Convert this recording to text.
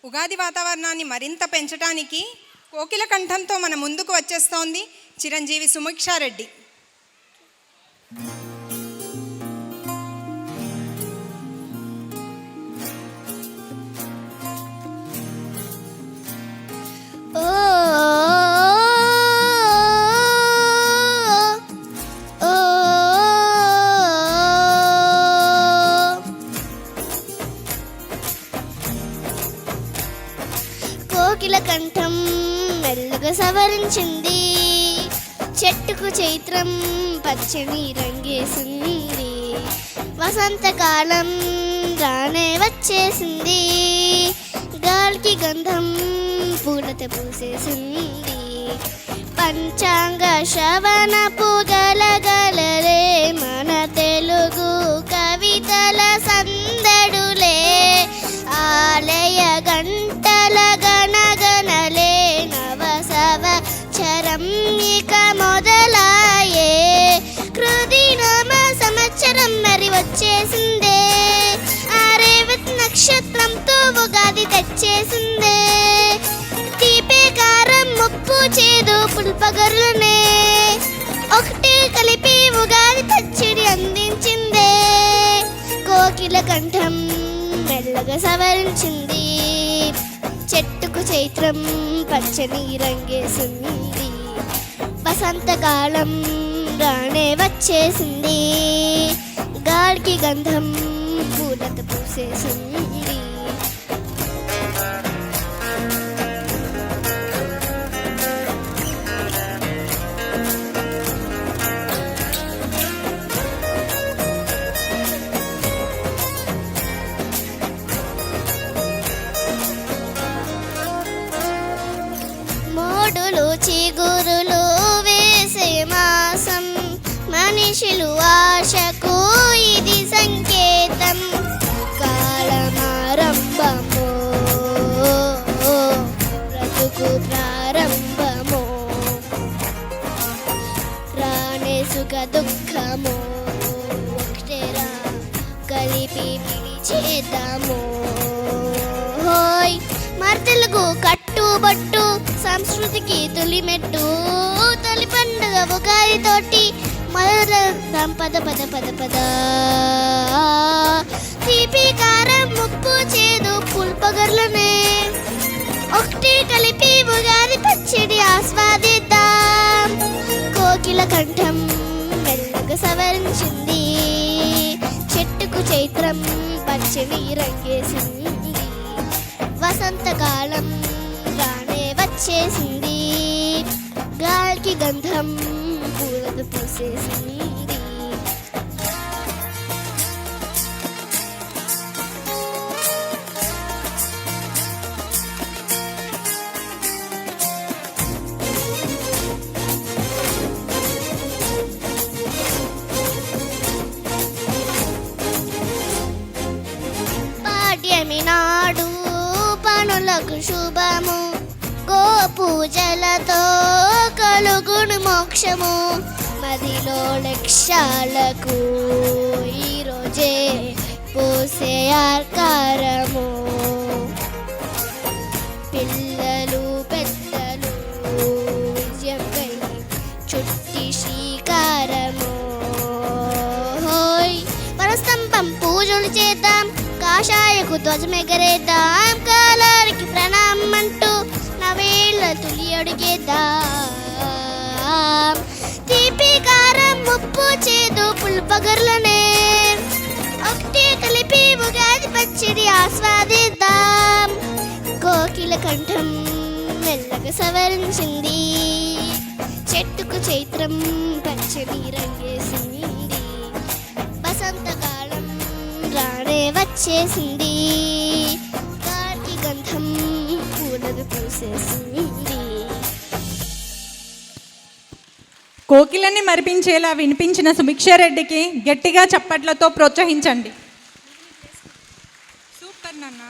ఉగాది వాతావరణాన్ని మరింత పెంచడానికి కోకిల కంఠంతో మన ముందుకు వచ్చేస్తోంది చిరంజీవి సుమిక్షారెడ్డి. కోకిల కంఠం మెల్లగా సవరించింది, చెట్టుకు చైత్రం పచ్చని రంగేసింది, వసంతకాలం రానే వచ్చేసింది, గాలికి గంధం పూలత పూసేసింది, పంచాంగ శ్రవణపు గలగలలే మన తెలుగు కవితల సందడులే, ఆలయ గంటల గణగణలే, నవసవత్సరం ఇక మొదలాయే, కృదినామ సంవత్సరం మరి వచ్చేసిందే, ఆరేవతి నక్షత్రంతో ఉగాది తెచ్చేసిందే, తీపే కారం ముప్పు చేదు పుల్పగర్లనే ఒకటి కలిపి ఉగాది పచ్చడి అందించిందే, కోకిల కంఠం మెల్లగా సవరించింది, చెట్టుకు చైత్రం పచ్చని రంగేసింది, వసంతకాలం రానే వచ్చేసింది, గాలికి గంధం పూలత పూసేసింది. మోడులు చిగురులు వేసే మాసం, మనిషిలు ఆశకు ఇది సంకేతం, కాలమారంభమో బ్రతుకు ప్రారంభమో, రానే సుఖ దుఃఖమో ఒకటేరా కలిపి పిలిచేద్దామో, హోయ్ మరి తెలుగు కట్టుబట్టు సంస్కృతికి తొలిమెట్టు, తొలి పండుగ ఉగాది తోటి మొదలెడదాం పద పద పద పద, తీపి కారం ముప్పు చేదు పుల్పగర్లనే ఒకటి కలిపి ఉగాది పచ్చడి ఆస్వాదిద్దాం, కోకిల కంఠం మెల్లగా సవరించింది, చెట్టుకు చైత్రం పచ్చని రంగేసింది, వసంతకాలం రానే వచ్చేసింది, గాలికి గంధం పూలతో పూసేసింది. పాడ్యమి నాడు పనులకు శుభము, గోపూజలతో కలుగును మోక్షము, మదిలో లక్ష్యాలకు ఈరోజే పోసే ఆకారము, పిల్లలు పెద్దలు విజయంకై చుట్టి శ్రీకారము, హోయ్ పరస్తంభం పూజలు చేద్దాం, కాషాయకు ధ్వజమెగరేద్దాం, కాలానికి ప్రణామం అంటూ నవేళ్ళ తులి అడిగేద్దాం, తీపి కారం ముప్పు చేదు పుల్పగర్లనే ఒకటి కలిపి ఉగాది పచ్చడి ఆస్వాదిద్దాం, కోకిల కంఠం మెల్లగా సవరించింది, చెట్టుకు చైత్రం పచ్చని రంగేసింది, వసంతకాలం రానే వచ్చేసింది, గాలికి గంధం పూలను పూసేసింది. కోకిలని మరిపించేలా వినిపించిన సుమిక్షారెడ్డికి గట్టిగా చప్పట్లతో ప్రోత్సహించండి. సూపర్ నాన్న.